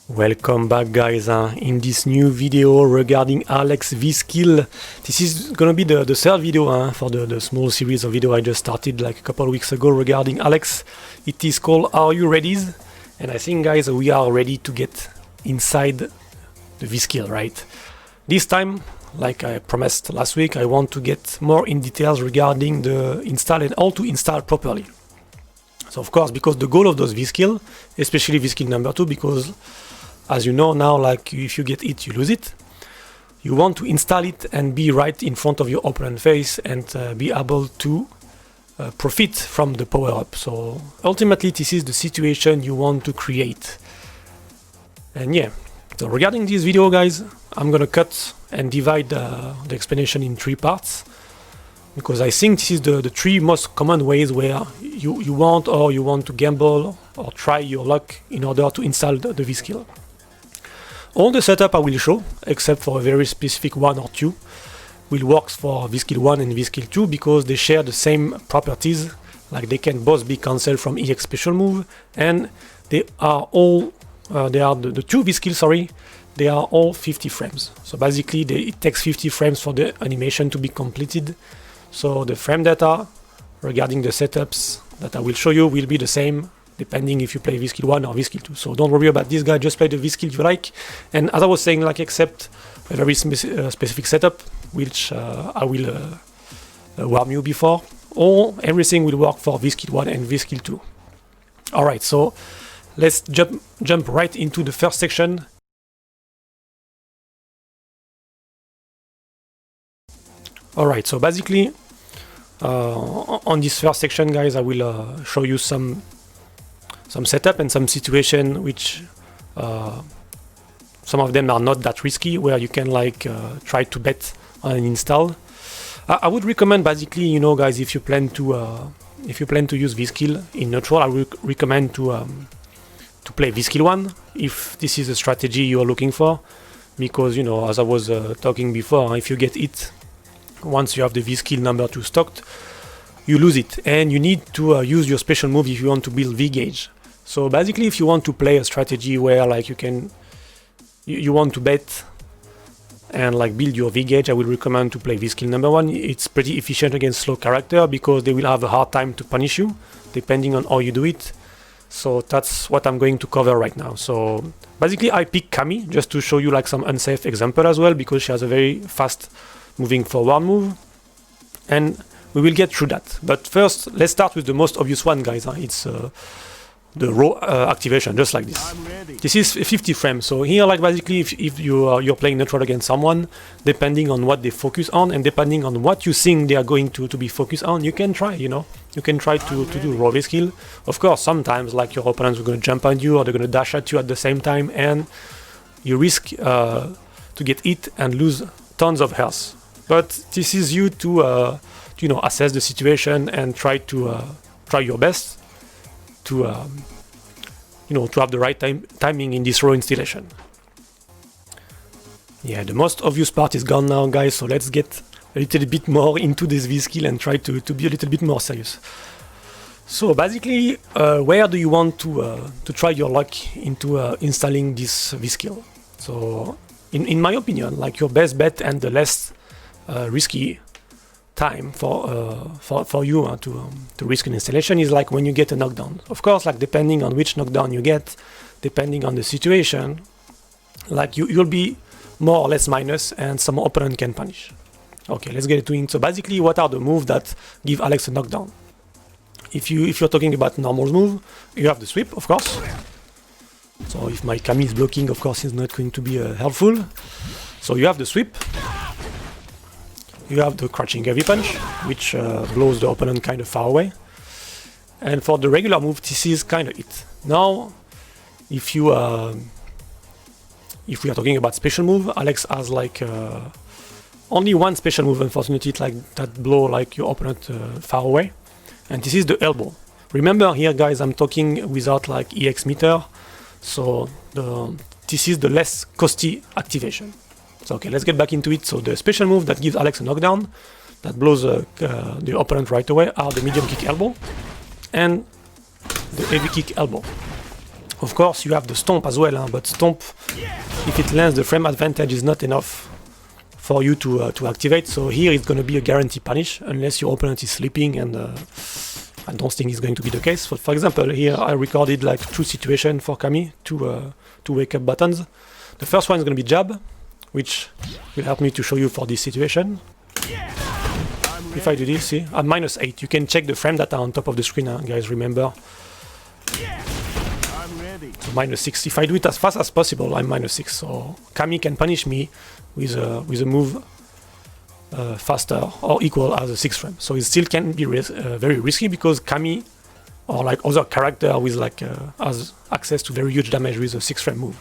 Welcome back, guys, in this new video regarding Alex V-Skill. This is gonna be the third video for the small series of video I just started like a couple of weeks ago regarding Alex. It is called Are You Ready? And I think, guys, we are ready to get inside the V-Skill, right? This time, like I promised last week, I want to get more in details regarding the install and how to install properly. So of course, because the goal of those V-Skill, especially V-Skill number 2, because as you know now, like if you get it, you lose it. You want to install it and be right in front of your opponent face and be able to profit from the power up. So ultimately, this is the situation you want to create. And yeah, so regarding this video, guys, I'm gonna cut and divide the explanation in 3 parts, because I think this is the 3 most common ways where you want to gamble or try your luck in order to install the V-Skill. All the setup I will show, except for a very specific one or two, will work for V-Skill 1 and V-Skill 2 because they share the same properties, like they can both be cancelled from EX special move, and they are all, the 2 V-Skills, sorry, they are all 50 frames. So basically it takes 50 frames for the animation to be completed. So the frame data regarding the setups that I will show you will be the same depending if you play V-Skill 1 or V-Skill 2. So don't worry about this guy, just play the V-Skill you like. And as I was saying, like, except a very specific setup, which I will warn you before, everything will work for V-Skill 1 and V-Skill 2. Alright, so let's jump right into the first section. Alright, so basically, on this first section, guys, I will show you some setup and some situation which some of them are not that risky, where you can like try to bet on an install. I would recommend, basically, you know, guys, if you plan to use V-Skill in neutral, I would recommend to play V-Skill 1 if this is a strategy you are looking for, because, you know, as I was talking before, if you get it once you have the V-Skill number 2 stocked, you lose it, and you need to use your special move if you want to build V-Gauge. So basically, if you want to play a strategy where like you want to bet and like build your V-Gauge, I will recommend to play V-Skill number 1. It's pretty efficient against slow character because they will have a hard time to punish you depending on how you do it. So that's what I'm going to cover right now. So basically, I picked Kami just to show you like some unsafe example as well, because she has a very fast moving forward move, and we will get through that. But first, let's start with the most obvious one, guys. It's the raw activation, just like this. This is 50 frames. So here, like, basically, if you're playing neutral against someone, depending on what they focus on and depending on what you think they are going to be focused on, you can try, you know, you can try to do raw V-Skill. Of course, sometimes like your opponents are going to jump on you or they're going to dash at you at the same time, and you risk to get hit and lose tons of health. But this is you to you know, assess the situation and try your best to you know, to have the right timing in this raw installation. Yeah, the most obvious part is gone now, guys. So let's get a little bit more into this V-Skill and try to be a little bit more serious. So basically, where do you want to try your luck into installing this V-Skill? So in my opinion, like, your best bet and the less risky time for you to risk an installation is like when you get a knockdown. Of course, like, depending on which knockdown you get, depending on the situation, like you'll be more or less minus, and some opponent can punish. Okay, let's get into it. So basically, what are the moves that give Alex a knockdown? If you're talking about normal move, you have the sweep, of course. So if my Kami is blocking, of course, it's not going to be helpful. So you have the sweep. You have the crouching heavy punch, which blows the opponent kind of far away. And for the regular move, this is kind of it. Now, if we are talking about special move, Alex has like only one special move, unfortunately, like that blow like your opponent far away, and this is the elbow. Remember here, guys, I'm talking without like EX meter, so this is the less costly activation. So okay, let's get back into it. So the special move that gives Alex a knockdown, that blows the opponent right away, are the medium kick elbow and the heavy kick elbow. Of course, you have the stomp as well, but stomp, if it lands, the frame advantage is not enough for you to activate. So here it's going to be a guarantee punish unless your opponent is sleeping, and I don't think it's going to be the case. For example, here I recorded like 2 situations for Cammy, two wake up buttons. The first one is going to be jab, which will help me to show you for this situation. If I do this, see, I'm -8. You can check the frame data on top of the screen, guys, remember. So -6. If I do it as fast as possible, I'm -6. So Cammy can punish me with a move faster or equal as a 6 frame. So it still can be very risky, because Cammy or like other character with like has access to very huge damage with a 6 frame move.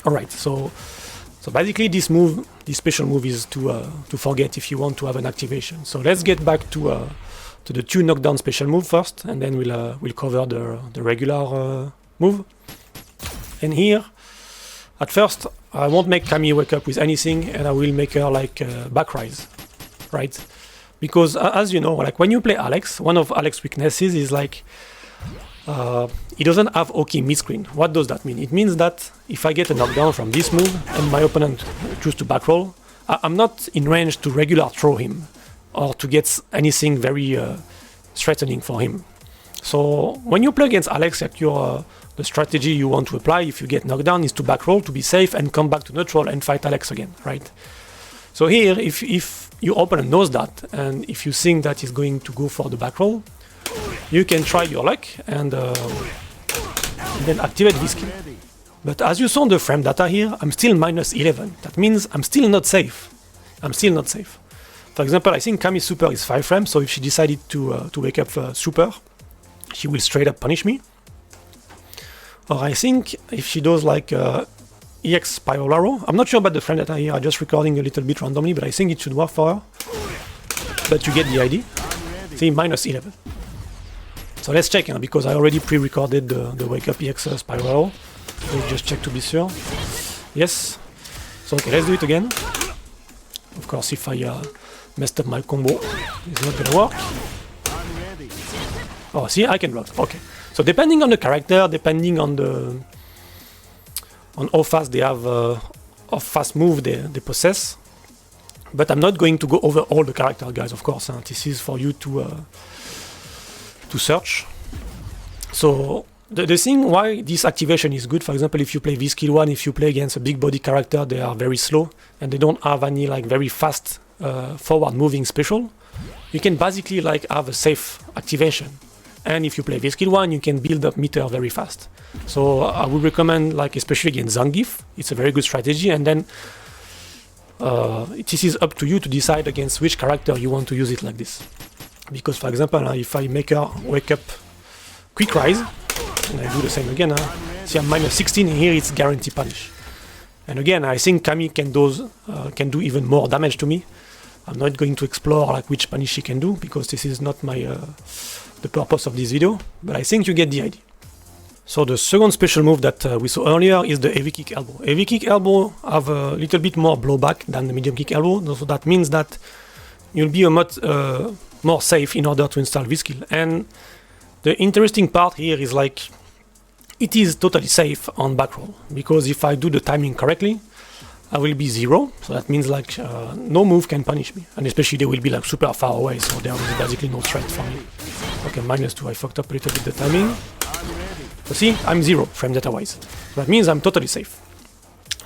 Alright, so basically this special move is to forget if you want to have an activation. So let's get back to the 2 knockdown special move first, and then we'll cover the regular move. And here, at first, I won't make Cammy wake up with anything, and I will make her like back rise, right? Because as you know, like when you play Alex, one of Alex's weaknesses is like he doesn't have OK mid-screen. What does that mean? It means that if I get a knockdown from this move and my opponent chooses to back roll, I'm not in range to regular throw him or to get anything very threatening for him. So when you play against Alex, like the strategy you want to apply if you get knocked down is to back roll to be safe and come back to neutral and fight Alex again, right? So here, if your opponent knows that, and if you think that he's going to go for the back roll, you can try your luck and then activate this skill. But as you saw on the frame data here, I'm still -11. That means I'm still not safe. For example, I think Cammy's super is 5 frames, so if she decided to wake up super, she will straight up punish me. Or I think if she does like EX Spiral Arrow, I'm not sure about the frame data here, I'm just recording a little bit randomly, but I think it should work for her. But you get the idea. See, -11. So let's check, because I already pre-recorded the wake up EX Spiral Arrow. Let's just check to be sure. Yes. So okay, let's do it again. Of course, if I messed up my combo, it's not gonna work. Oh, see, I can block. Okay. So depending on the character, depending on how fast they have, how fast move they possess. But I'm not going to go over all the characters, guys. Of course, this is for you to search. So the thing why this activation is good, for example, if you play V-Skill 1, if you play against a big body character, they are very slow and they don't have any like very fast forward moving special. You can basically like have a safe activation. And if you play V-Skill 1, you can build up meter very fast. So I would recommend, like especially against Zangief, it's a very good strategy. And then this is up to you to decide against which character you want to use it like this. Because for example, if I make her wake up quick rise, and I do the same again, see I'm -16 here, it's guarantee punish. And again, I think Cammy can do even more damage to me. I'm not going to explore like which punish she can do, because this is not my the purpose of this video, but I think you get the idea. So the second special move that we saw earlier is the heavy kick elbow. Heavy kick elbow have a little bit more blowback than the medium kick elbow, so that means that you'll be a much more safe in order to install this skill. And the interesting part here is like it is totally safe on back roll, because if I do the timing correctly, I will be 0, so that means like no move can punish me, and especially they will be like super far away, so there is basically no threat for me. Okay, -2, I fucked up a little bit the timing. So see, I'm 0 frame data wise. That means I'm totally safe.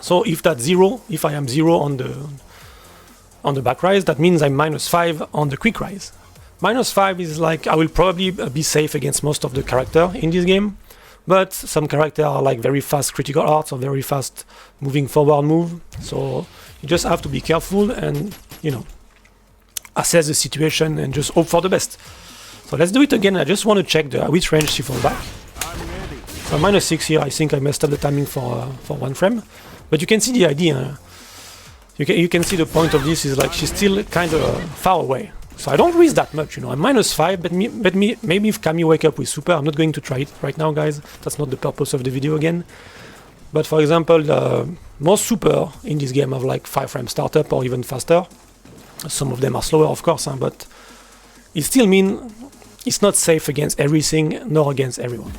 So if that's 0, if I am 0 on the back rise, that means I'm -5 on the quick rise. -5 is like I will probably be safe against most of the character in this game, but some characters are like very fast critical arts or very fast moving forward move. So you just have to be careful and, you know, assess the situation and just hope for the best. So let's do it again. I just want to check which range she falls back. So -6 here, I think I messed up the timing for 1 frame, but you can see the idea. You can see the point of this is like she's still kind of far away. So I don't risk that much, you know. I'm -5, but maybe if Cammy wake up with super, I'm not going to try it right now, guys. That's not the purpose of the video again. But for example, most super in this game have like 5 frame startup or even faster. Some of them are slower, of course, but it still means it's not safe against everything nor against everyone.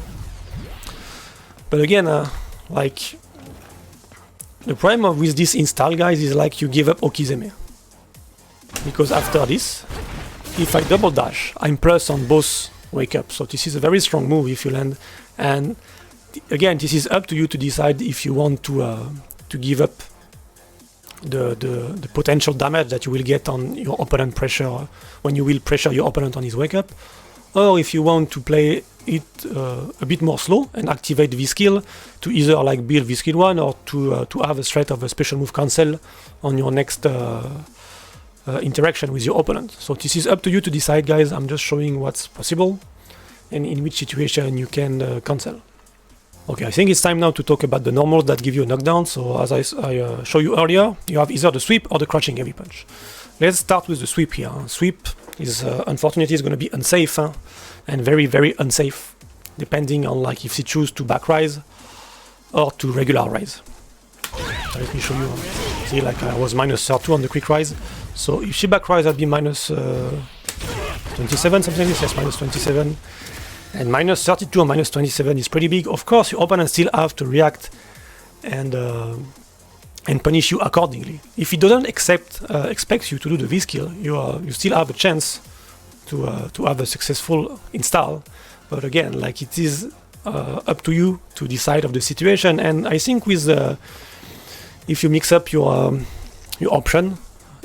But again, like the problem with this install, guys, is like you give up Okizeme. Because after this, if I double dash, I'm plus on both wake up. So this is a very strong move if you land. And again, this is up to you to decide if you want to give up the potential damage that you will get on your opponent pressure when you will pressure your opponent on his wake up, or if you want to play it a bit more slow and activate V skill to either like build V skill 1 or to have a threat of a special move cancel on your next interaction with your opponent. So this is up to you to decide, guys. I'm just showing what's possible and in which situation you can cancel. Okay, I think it's time now to talk about the normals that give you a knockdown. So as I showed you earlier, you have either the sweep or the crouching heavy punch. Let's start with the sweep here. Sweep is unfortunately is going to be unsafe and very, very unsafe, depending on like if she choose to back rise or to regular rise. So let me show you. See, like I was minus 32 on the quick rise. So if she back rise, I'd be minus 27, something like this. Yes, minus 27. And minus 32 or minus 27 is pretty big. Of course, your opponent still have to react and punish you accordingly. If he doesn't expect you to do the V skill, you still have a chance to have a successful install. But again, like it is up to you to decide of the situation. And I think with if you mix up your option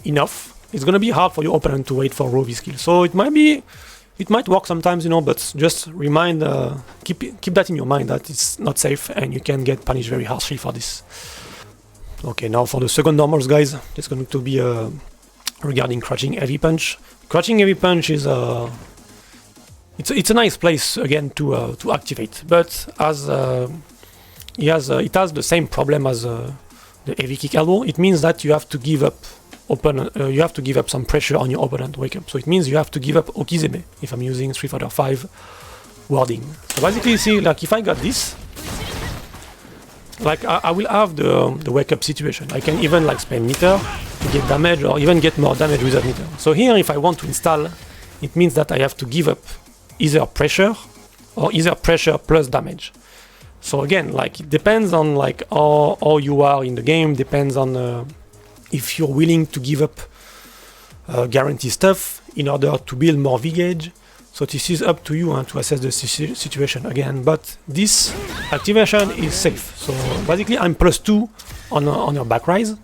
enough, it's gonna be hard for your opponent to wait for raw V skill. So it might work sometimes, you know, but just keep that in your mind that it's not safe and you can get punished very harshly for this. Okay, now for the second normals, guys, it's going to be regarding crouching heavy punch. Crouching heavy punch is it's a nice place again to activate, but as it has the same problem as the heavy kick elbow. It means that you have to give up some pressure on your opponent wake up. So it means you have to give up Okizeme if I'm using Street Fighter 5 wording. So basically, you see, like if I got this, like I will have the wake up situation. I can even like spend meter to get damage or even get more damage without meter. So here, if I want to install, it means that I have to give up either pressure or either pressure plus damage. So again, like it depends on like how you are in the game, depends on if you're willing to give up guarantee stuff in order to build more V gauge. So this is up to you to assess the situation again. But this activation is safe. So basically, I'm +2 on your back rise,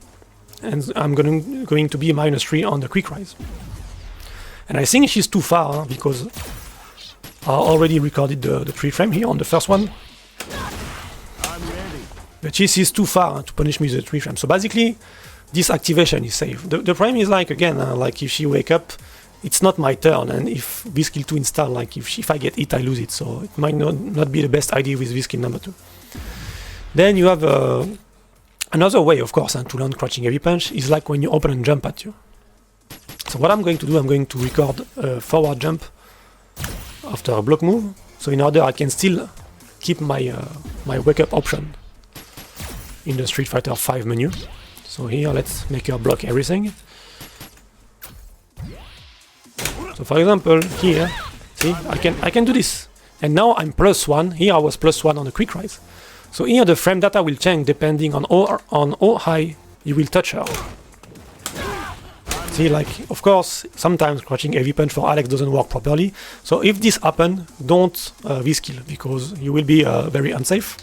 and I'm going to be -3 on the quick rise. And I think she's too far because I already recorded the 3 frame here on the first one. But she is too far to punish me with the 3 frame. So basically, this activation is safe. The problem is like again, like if she wake up, it's not my turn, and if V skill 2 install, like if I get it, I lose it. So it might not be the best idea with V skill number 2. Then you have another way, of course, to learn crouching heavy punch is like when your opponent jump at you. So what I'm going to do, I'm going to record a forward jump after a block move. So in order I can still keep my wake up option in the Street Fighter 5 menu. So here, let's make her block everything. So for example, here, see, I can do this. And now I'm +1. Here I was +1 on the quick rise. So here the frame data will change depending on how high you will touch her. See, like, of course, sometimes crouching heavy punch for Alex doesn't work properly. So if this happens, don't V-skill, because you will be very unsafe.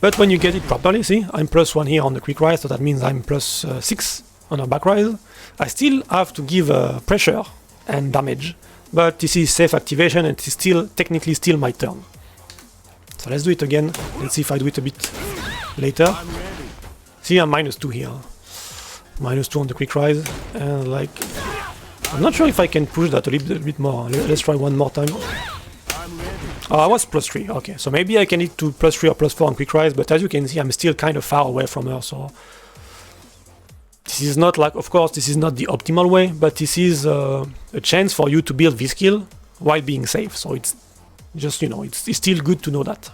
But when you get it properly, see, I'm +1 here on the quick rise, so that means I'm +6 on a back rise. I still have to give pressure and damage, but this is safe activation and it is still technically still my turn. So let's do it again. Let's see if I do it a bit later. See, I'm -2 here. -2 on the quick rise, and like, I'm not sure if I can push that a little bit more. Let's try one more time. Oh, I was +3, okay, so maybe I can hit to +3 or +4 on quick rise, but as you can see, I'm still kind of far away from her, so this is not like, of course, this is not the optimal way, but this is a chance for you to build V-skill while being safe, so it's just, you know, it's still good to know that.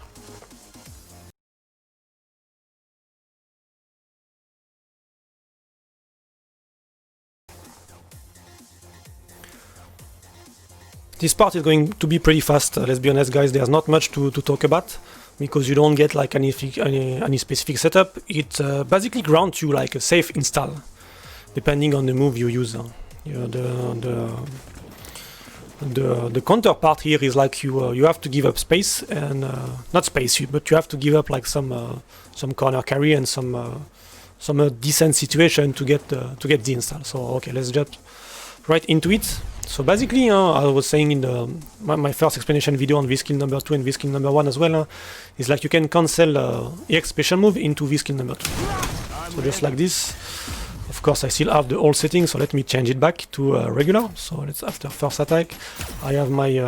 This part is going to be pretty fast, let's be honest guys, there's not much to talk about, because you don't get like any specific setup. It basically grants you like a safe install, depending on the move you use. You know, the counterpart here is like you have to give up space, and not space, but you have to give up like some corner carry and some decent situation to get the install. So okay, let's jump right into it. So basically, I was saying in my first explanation video on V-skill number 2 and V-skill number 1 as well, is like you can cancel EX special move into V-skill number 2. So just like this. Of course, I still have the old settings, so let me change it back to regular. So let's, after first attack, I have my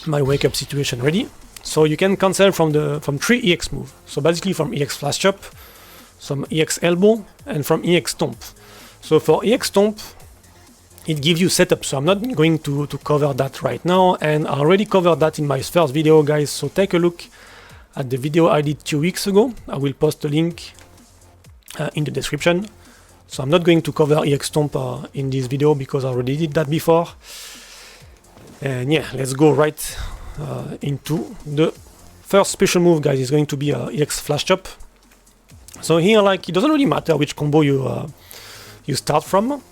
my wake up situation ready. So you can cancel from 3 EX move. So basically from EX flash chop, some EX elbow, and from EX stomp. So for EX stomp, it gives you setup. So I'm not going to cover that right now, and I already covered that in my first video, guys. So take a look at the video I did 2 weeks ago. I will post a link in the description. So I'm not going to cover EX stomp in this video because I already did that before. And yeah, let's go right into the first special move, guys. Is going to be EX flash chop. So here, like, it doesn't really matter which combo you start from.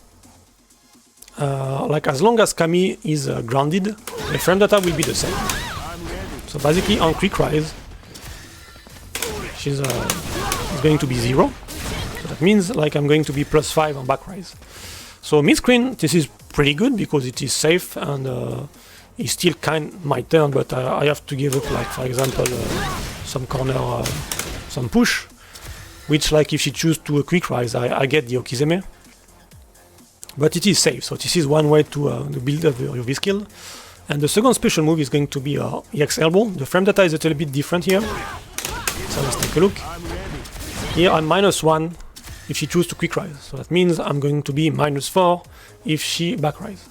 Like, as long as Kami is grounded, the frame data will be the same. So basically on quick rise, she's going to be 0. So that means like I'm going to be +5 on back rise. So mid screen, this is pretty good because it is safe, and it's still my turn, but I have to give up, like, for example, some corner, some push, which, like, if she chooses to a quick rise, I get the Okizeme. But it is safe, so this is one way to build up your V-skill. And the second special move is going to be EX elbow. The frame data is a little bit different here. So let's take a look. Here I'm -1 if she chooses to quick rise. So that means I'm going to be -4 if she back rise.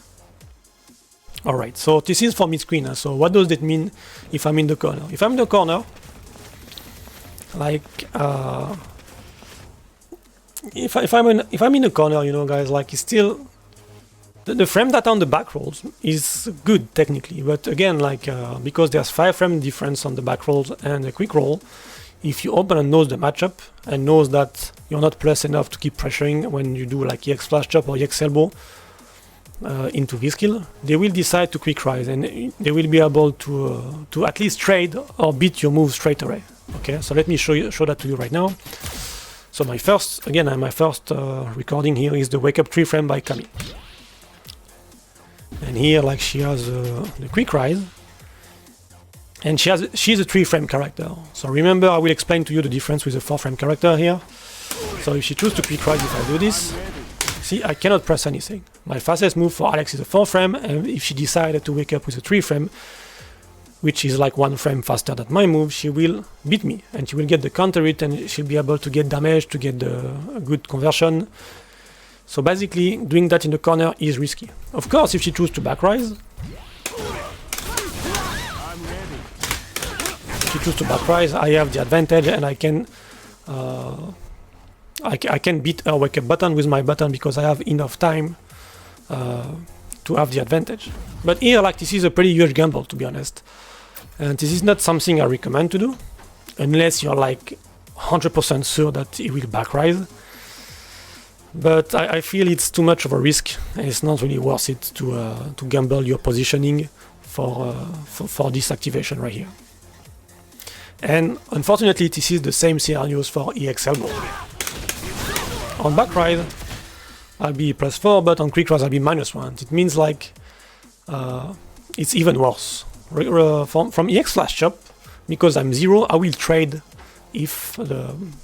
Alright, so this is for mid screen. So what does that mean if I'm in the corner? If I'm in the corner, like, if I'm in the corner, you know, guys, like, it's still the frame data on the back rolls is good technically, but again, like, because there's 5 frame difference on the back rolls and the quick roll, if your opponent knows the matchup and knows that you're not plus enough to keep pressuring when you do like EX flash chop or EX elbow into V-skill, they will decide to quick rise, and they will be able to at least trade or beat your move straight away. Okay, so let me show that to you right now. So my first recording here is the wake up 3 frame by Kami. And here, like, she has the quick rise, and she's a 3 frame character. So remember, I will explain to you the difference with a 4 frame character here. So if she chooses to quick rise, if I do this, see, I cannot press anything. My fastest move for Alex is a 4 frame, and if she decided to wake up with a 3 frame, which is like 1 frame faster than my move, she will beat me, and she will get the counter hit, and she'll be able to get damage, to get a good conversion. So basically, doing that in the corner is risky. Of course, if she chooses to back rise, I have the advantage, and I can beat her wake up button with my button because I have enough time to have the advantage. But here, like, this is a pretty huge gamble, to be honest. And this is not something I recommend to do, unless you're like 100% sure that it will back rise. But I feel it's too much of a risk, and it's not really worth it to gamble your positioning for this activation right here. And unfortunately, this is the same scenarios for EX elbow. On back rise, I'll be +4, but on quick rise, I'll be -1. It means, like, it's even worse. From EX flash chop, because I'm 0, I will trade if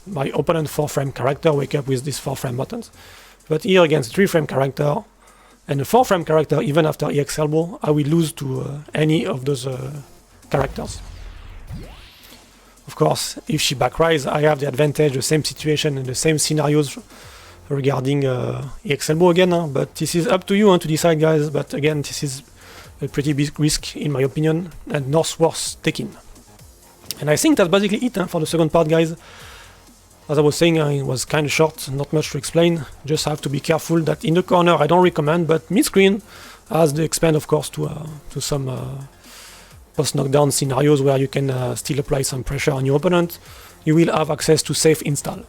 my opponent 4 frame character wake up with these 4 frame buttons. But here against 3 frame character and a 4 frame character, even after EX elbow, I will lose to any of those characters. Of course, if she back rise, I have the advantage, the same situation and the same scenarios regarding EX elbow again, but this is up to you to decide, guys. But again, this is a pretty big risk in my opinion, and not worth taking. And I think that's basically it for the second part, guys. As I was saying, it was kind of short, not much to explain. Just have to be careful that in the corner I don't recommend, but mid-screen has the expand, of course, to some post-knockdown scenarios where you can still apply some pressure on your opponent. You will have access to safe install.